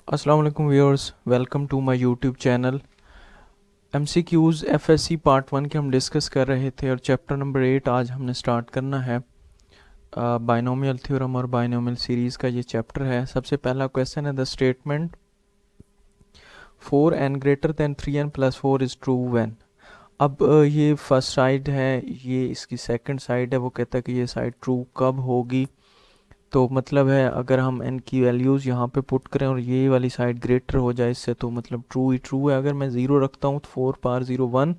अस्सलाम वालेकुम viewers, welcome to my YouTube channel. MCQs FSC part 1 के हम डिस्कस कर रहे थे और चैप्टर नंबर 8 आज हमने स्टार्ट करना है। बाइनोमियल थ्योरम और बाइनोमियल सीरीज़ का ये चैप्टर है। सबसे पहला क्वेश्चन है the statement 4n greater than 3n plus 4 is true when. अब ये फर्स्ट साइड है, ये इसकी सेकंड साइड है। वो कहता है कि ये साइड ट्रू कब होगी। तो मतलब है अगर हम n की वैल्यूज़ यहाँ पे पुट करें और ये वाली साइड ग्रेटर हो जाए इससे, तो मतलब ट्रू ही ट्रू है। अगर मैं ज़ीरो रखता हूँ तो 4 power 0 1,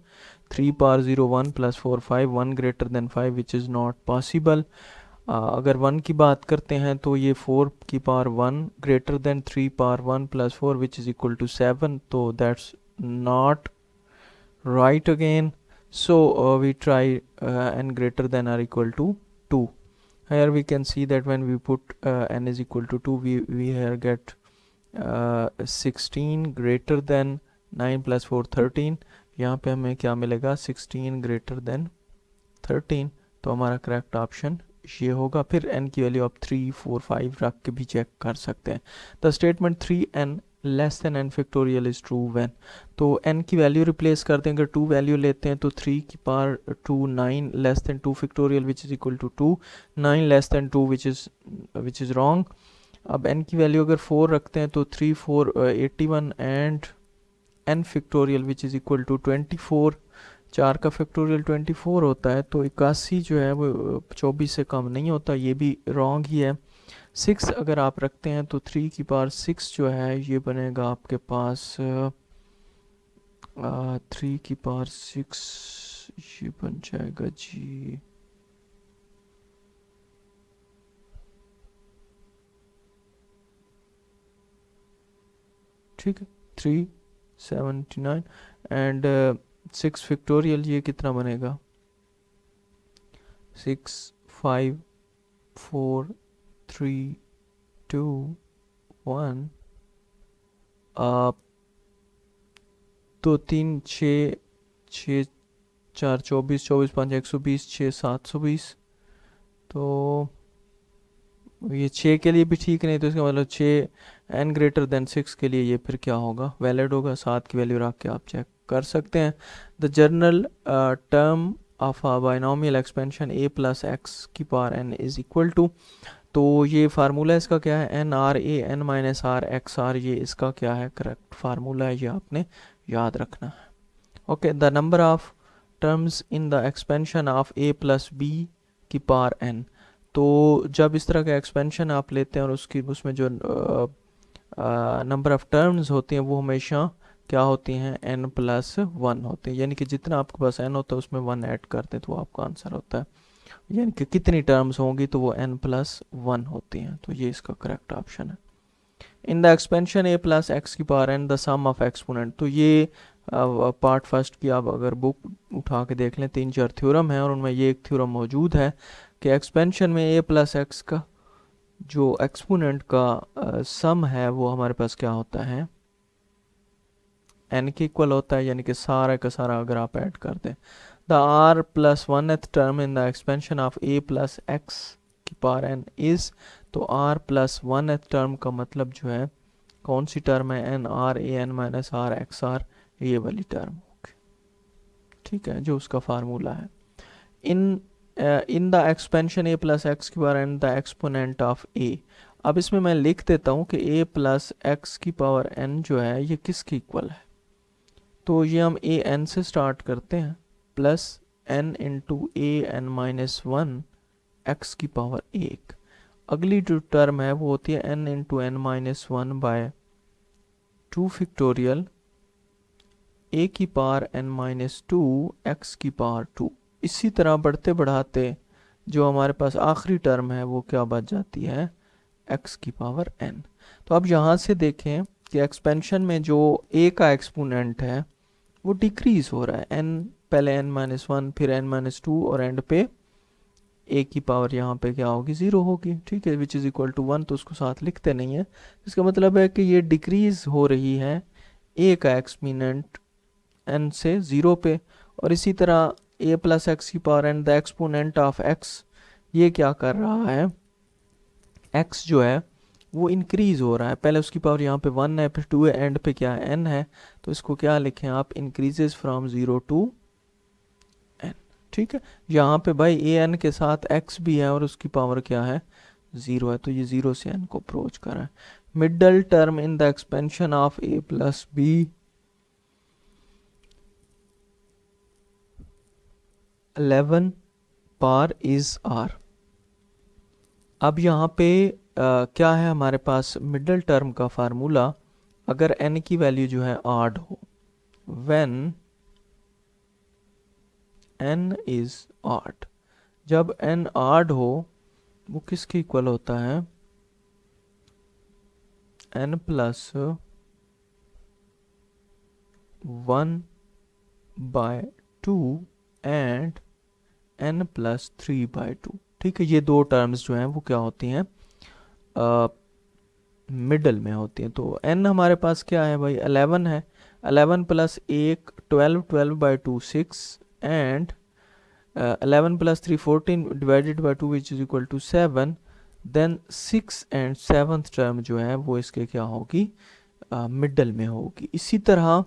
3 power 0 1 plus 4 5, 1 greater then 5 which is not possible. अगर 1 की बात करते हैं तो ये 4 की power 1 greater than 3 power 1 plus 4 which is equal to 7, तो that's not right again. So we try n greater than or equal to 2. Here we can see that when we put n is equal to 2, we here get 16 greater than 9 plus 4 13. यहाँ पे हमें क्या मिलेगा 16 greater than 13। तो हमारा correct option ये होगा। फिर n की वैल्यू आप 3 4 5 रख के भी चेक कर सकते हैं। The statement 3n less than n factorial is true when. तो n की वैल्यू रिप्लेस कर दें। अगर 2 वैल्यू लेते हैं तो 3 की power 2 9 less than 2 factorial which is equal to 2, 9 less than 2 which is wrong. अब n की वैल्यू अगर 4 रखते हैं तो 3 4 81 and n factorial which is equal to 24। 4 का फैक्टोरियल 24 होता है, तो 81 जो है वो 24 से कम नहीं होता, ये भी रॉन्ग ही है। 6 अगर आप रखते हैं तो 3 की पावर 6 जो है ये बनेगा आपके पास 3 की पावर 6 ये बन जाएगा जी ठीक है 379 एंड 6 फैक्टोरियल ये कितना बनेगा 6 5 4 3 2 1 तो 3 6 6 4 24 24 5 120 6 720। तो ये 6 के लिए भी ठीक नहीं, तो इसका मतलब 6 n ग्रेटर देन 6 के लिए ये फिर क्या होगा वैलिड होगा। 7 की वैल्यू रख के आप चेक कर सकते हैं। The general term of a binomial expansion a plus x की power n is equal to, तो ये फार्मूला इसका क्या है n r a n minus r x r, ये इसका क्या है करेक्ट फार्मूला है, ये आपने याद रखना है। Okay, the number of terms in the expansion of a plus B की पावर n। तो जब इस तरह का एक्सपेंशन आप लेते हैं और उसमें जो नंबर ऑफ टर्म्स होती हैं वो हमेशा क्या होती हैं n प्लस 1 होती हैं, यानी कि जितना आपके पास n होता है उसमें 1 ऐड करते हैं तो वो आपका आंसर होता है। यानी कि कितनी टर्म्स होंगी तो वो n प्लस 1 होती हैं, तो ये इसका करेक्ट ऑप्शन है। In the expansion a plus x की power n the sum of exponent. तो ये पार्ट फर्स्ट की आप अगर बुक उठा के देख लें 3-4 थ्योरम है और उनमें ये एक थ्योरम मौजूद है कि एक्सपेंशन में a प्लस एक्स का जो एक्सपोनेंट का सम है वो हमारे पास क्या होता है n के इक्वल होता है, यानी कि सारा का सारा अगर आप ऐड कर दें। The r plus 1th term in the expansion of a plus x की पावर n इज, तो r प्लस 1th टर्म का मतलब जो है कौन सी टर्म है n r a n minus r x r, ये वाली टर्म होगी, ठीक है, जो उसका फार्मूला है। In the expansion a plus x की power n the exponent of a। अब इसमें मैं लिख देता हूँ कि a प्लस एक्स की पावर n जो है ये किसकी इक्वल है। तो ये हम a n से स्टार्ट करते हैं plus n into a n minus 1 x की पावर 1। अगली जो टर्म है वो होती है n into n minus 1 by 2 factorial a की पावर n माइनस 2 x की पावर 2। इसी तरह बढ़ते बढ़ाते जो हमारे पास आखिरी टर्म है वो क्या बच जाती है x की पावर n। तो अब यहाँ से देखें कि एक्सपेंशन में जो a का एक्सपोनेंट है वो डिक्रीज हो रहा है, n पहले n माइनस 1 फिर n माइनस 2 और एंड पे a की पावर यहाँ पे क्या होगी 0 होगी, ठीक है, विच इज़ इक्वल टू 1। तो उसको साथ लिखते नहीं है, इसका मतलब है कि ये डिक्रीज हो रही है a का एक्सपोनेंट n से 0 पे। और इसी तरह a प्लस एक्स की power n the exponent of x, ये क्या कर रहा है x जो है वो इंक्रीज हो रहा है, पहले उसकी पावर यहाँ पे 1 है, फिर 2 है, एंड पे क्या है n है, तो इसको क्या लिखें आप, इंक्रीजेस फ्रॉम 0 टू n। ठीक है, यहाँ पे भाई a n के साथ x भी है और उसकी पावर क्या है 0 है, तो ये 0 से n को अप्रोच कर रहा है। Middle term in the expansion of a plus b 11 power is r। अब यहाँ पे क्या है हमारे पास मिडल टर्म का फार्मूला, अगर n की वैल्यू जो है ऑड हो, व्हेन n इज ऑड, जब n ऑड हो वो किसके इक्वल होता है, n plus 1/2 and n plus 3/2। ठीक है, ये दो टर्म्स जो हैं वो क्या होती हैं, मिडल में होती हैं। तो n हमारे पास क्या है भाई 11 है, 11 plus 1 12, 12/2 6 and 11 plus 3 14 divided by 2 which is equal to 7। Then 6 and 7th term जो है वो इसके क्या होगी, मिडल में होगी। इसी तरह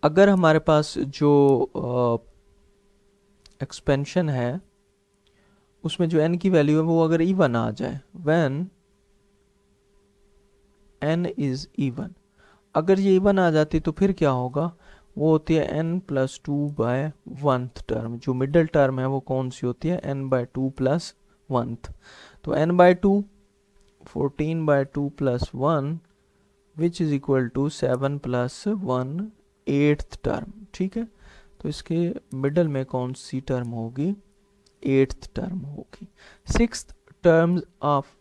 अगर हमारे पास जो एक्सपेंशन है उसमें जो n की वैल्यू है वो अगर इवन आ जाए, व्हेन n इज इवन, अगर ये इवन आ जाती तो फिर क्या होगा, वो होती है n प्लस 2/1th टर्म। जो मिडल टर्म है वो कौन सी होती है, n/2 प्लस 1th। तो n/2 14/2 plus 1 which is equal to 7 plus 1 8th term. ठीक है, तो इसके मिडल में कौन सी टर्म होगी, 8th टर्म होगी। 6th term of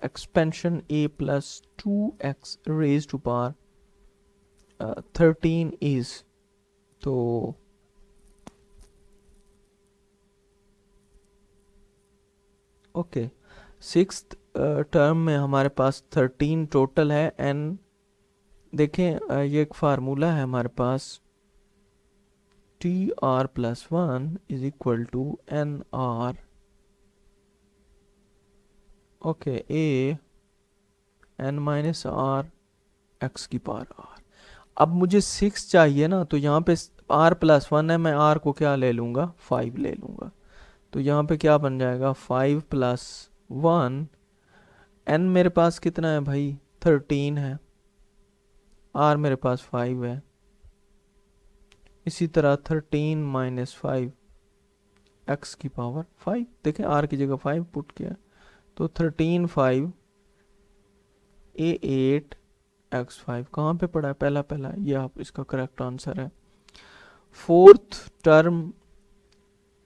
expansion a plus 2x raise to power 13 is, तो ओके 6th टर्म में हमारे पास 13 टोटल है। n देखें ये एक फार्मूला है हमारे पास, t r plus 1 is equal to n r, okay a n minus r x की पावर आर। अब मुझे 6 चाहिए ना, तो यहाँ पे r प्लस 1 है, मैं r को क्या ले लूँगा 5 ले लूँगा, तो यहाँ पे क्या बन जाएगा 5 प्लस 1, n मेरे पास कितना है भाई 13 है, r मेरे पास 5 है, इसी तरह 13 माइनस 5 x की पावर 5, देखें r की जगह 5 पुट किया, तो 13 5 a 8 x5 कहाँ पे पड़ा है, पहला ये आप इसका करेक्ट आंसर है। 4th term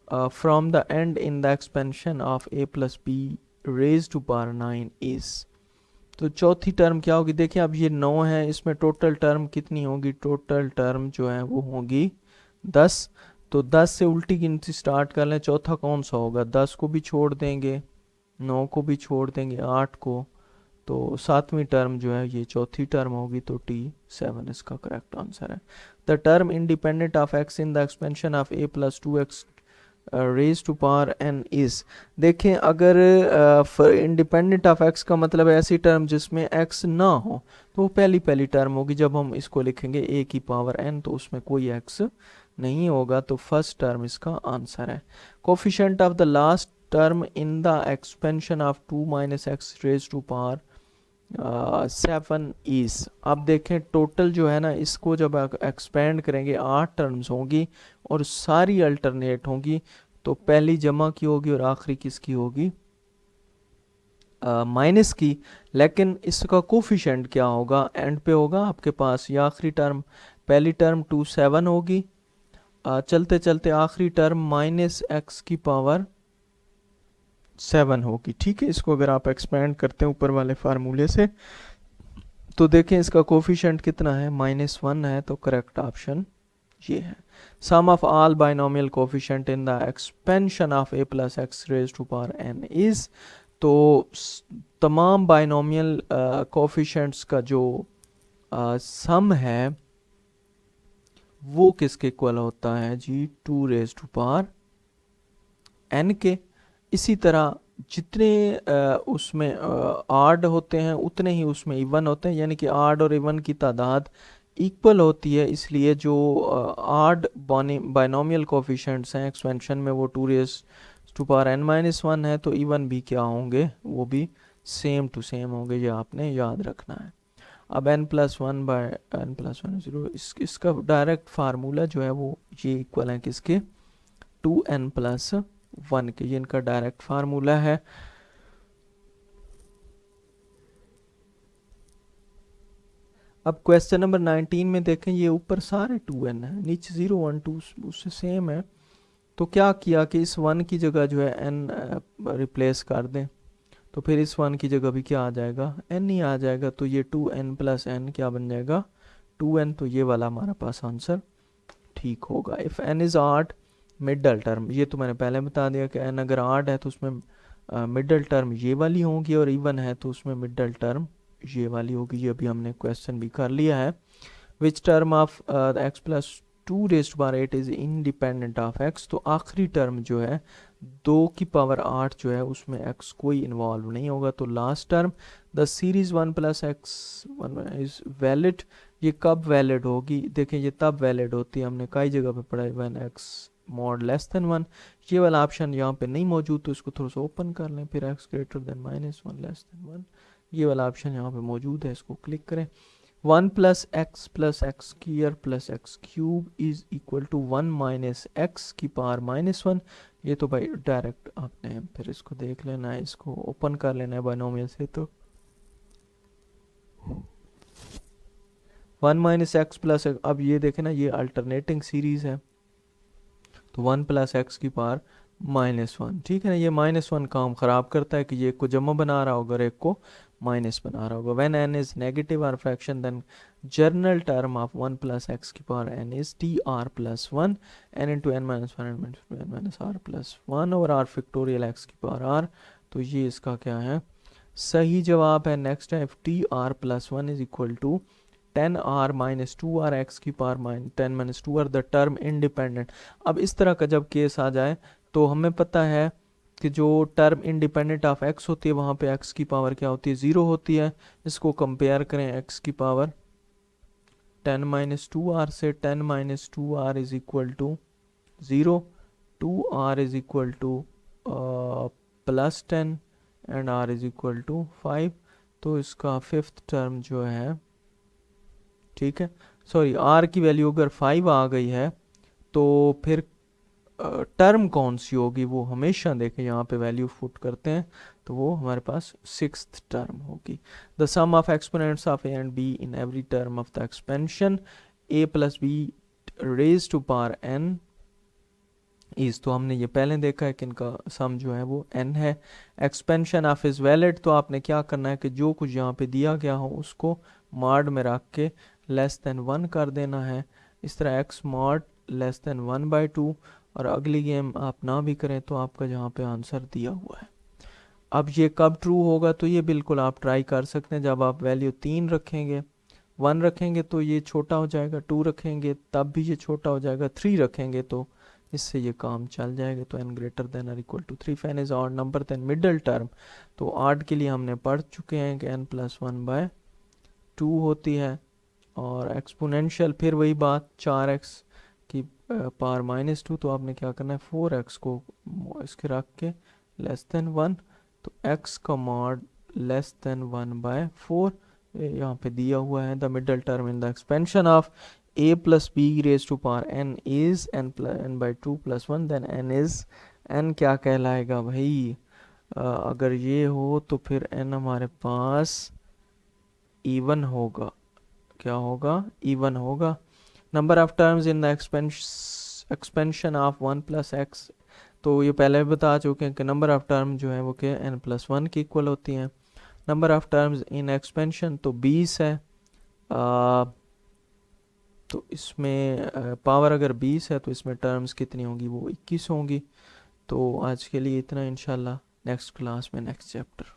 from the end in the expansion of a plus b raise to power 9 is, तो चौथी टर्म क्या होगी, देखिए अब ये 9 है, इसमें टोटल टर्म कितनी होगी, टोटल टर्म जो है वो होगी 10। तो 10 से उल्टी गिनती स्टार्ट कर लें, चौथा कौन सा होगा, 10 को भी छोड़ देंगे, 9 को भी छोड़ देंगे, 8 को, तो 7वीं टर्म जो है ये चौथी टर्म होगी, तो T7 इसका करेक्ट आंसर है। The term independent of x in the expansion of a plus 2x raise to power n is, देखें अगर इंडिपेंडेंट ऑफ x का मतलब है ऐसी टर्म जिसमें x ना हो, तो वो पहली टर्म होगी। जब हम इसको लिखेंगे a की पावर n तो उसमें कोई x नहीं होगा, तो फर्स्ट टर्म इसका आंसर है। Coefficient of the last term in the expansion of 2 minus x raise to power 7 is, आप देखें टोटल जो है ना, इसको जब एक्सपेंड करेंगे 8 टर्म्स होंगी और सारी अल्टरनेट होंगी, तो पहली जमा की होगी और आखिरी किसकी होगी, माइनस की। लेकिन इसका कोफिशिएंट क्या होगा, एंड पे होगा आपके पास, ये आखिरी टर्म, पहली टर्म 2 7 होगी, चलते चलते आखिरी टर्म माइनस एक्स की पावर 7 होगी। ठीक है, इसको अगर आप एक्सपेंड करते हैं ऊपर वाले फार्मूले से, तो देखें इसका कोफिशिएंट कितना है, -1 है, तो करेक्ट ऑप्शन ये है। Sum of all binomial coefficient in the expansion of a plus x raise to power n is, तो तमाम बाइनोमियल कोफिशिएंट्स का जो सम है वो किसके इक्वल होता है जी, 2 रेज टू पावर n के। इसी तरह जितने उसमें आड होते हैं उतने ही उसमें इवन होते हैं, यानी कि आड और इवन की तादाद इक्वल होती है, इसलिए जो आड बाइनोमियल कोफिशिएंट्स हैं एक्सपेंशन में वो 2 raise to power n minus 1 है, तो इवन भी क्या होंगे, वो भी सेम टू सेम होंगे, ये आपने याद रखना है। अब n plus one by N plus one zero, इसका डायरेक्ट फार्मूला जो है वो ये इक्वल है किसके, 2n प्लस 1 के, ये इनका डायरेक्ट फार्मूला है। अब क्वेश्चन नंबर 19 में देखें, ये ऊपर सारे 2n है, नीचे 0 1 2 उससे सेम है, तो क्या किया कि इस 1 की जगह जो है n रिप्लेस कर दें, तो फिर इस 1 की जगह भी क्या आ जाएगा, n ही आ जाएगा, तो ये 2n प्लस n क्या बन जाएगा, 2n, तो ये वाला हमारा पास आंसर ठीक होगा। If n is odd middle term, ये तो मैंने पहले बता दिया कि n अगर आड है तो उसमें मिडल टर्म ये वाली होगी, और इवन है तो उसमें मिडल टर्म ये वाली होगी, ये अभी हमने क्वेश्चन भी कर लिया है। Which term of x plus 2 raise to power 8 is independent of x, तो आखिरी टर्म जो है 2 की पावर 8 जो है उसमें x कोई इन्वॉल्व नहीं होगा, तो last term the series 1 plus x is valid, ये कब वैलिड होगी, देखें ये तब वैलिड होती है, हमने कई जगह पे पढ़ा है when x mod less than 1, ये वाला ऑप्शन यहाँ पे नहीं मौजूद, तो इसको थोड़ा सा ओपन कर लें, फिर x greater than minus 1 less than 1, ये वाला ऑप्शन यहाँ पे मौजूद है, इसको क्लिक करें। 1 plus x square plus x cube is equal to 1 minus x की पावर माइनस 1, ये तो भाई डायरेक्ट आपने फिर इसको देख लेना है, इसको ओपन कर लेना है बाइनोमियल से, तो 1 माइनस एक्स प्लस, अब ये देखें ना ये अल्टरनेटिंग सीरीज है, तो 1 प्लस एक्स की पावर माइनस 1, ठीक है ना, ये माइनस 1 काम ख़राब करता है कि ये एक को जमा बना रहा होगा और एक को माइनस बना रहा होगा। When n is negative or fraction then general term of 1 plus x की power n is t r plus 1 n into n minus one n minus r plus 1 over r factorial x की power r, तो ये इसका क्या है, सही जवाब है। नेक्स्ट है t r plus 1 is equal to 10r minus 2r x की power 10 minus 2r the term independent. अब इस तरह का जब केस आ जाए तो हमें पता है कि जो टर्म इंडिपेंडेंट ऑफ x होती है वहाँ पे x की पावर क्या होती है, 0 होती है। इसको कंपेयर करें x की पावर 10 माइनस 2r से, 10 minus 2r is equal to 0, 2r is equal to plus 10 and r is equal to 5, तो इसका फिफ्थ टर्म जो है, ठीक है, सॉरी r की वैल्यू अगर 5 आ गई है तो फिर टर्म कौन सी होगी, वो हमेशा देखें यहाँ पे वैल्यू पुट करते हैं, तो वो हमारे पास सिक्स्थ टर्म होगी। The sum of exponents of a and b in every term of the expansion a plus B raise to power n is, तो हमने ये पहले देखा है कि इनका सम जो है वो n है। एक्सपेंशन ऑफ इज वैलिड, तो आपने क्या करना है कि जो कुछ यहाँ पे दिया गया हो उसको मॉड में रख के लेस देन 1 कर देना है, इस तरह x मॉड लेस देन 1/2, और अगली गेम आप ना भी करें तो आपका जहाँ पे आंसर दिया हुआ है। अब ये कब ट्रू होगा, तो ये बिल्कुल आप ट्राई कर सकते हैं, जब आप वैल्यू 3 रखेंगे, 1 रखेंगे तो ये छोटा हो जाएगा, 2 रखेंगे तब भी ये छोटा हो जाएगा, 3 रखेंगे तो इससे ये काम चल जाएगा। तो n ग्रेटर देन और इक्वल टू 3 फैन is odd number then middle term, तो ऑड के लिए हमने पढ़ चुके हैं कि n प्लस 1/2 होती है, और एक्सपोनेंशियल फिर वही बात 4x की पावर माइनस 2, तो आपने क्या करना है 4x को इसके रख के लेस देन 1, तो x का मॉड लेस देन 1/4 यहाँ पे दिया हुआ है। The middle term in the expansion of a plus B raise to power n is n/2 plus 1, then n is n क्या कहलाएगा भाई, अगर ये हो तो फिर n हमारे पास इवन होगा, क्या होगा, इवन होगा। Number of terms in the expansion of 1 plus x, तो ये पहले भी बता चुके हैं कि नंबर ऑफ टर्म जो है वो क्या n प्लस 1 की इक्वल होती हैं। Number of terms in expansion तो 20 है, तो इसमें पावर अगर 20 है तो इसमें टर्म्स कितनी होंगी, वो 21 होंगी। तो आज के लिए इतना, इंशाल्लाह नेक्स्ट क्लास में नेक्स्ट चैप्टर।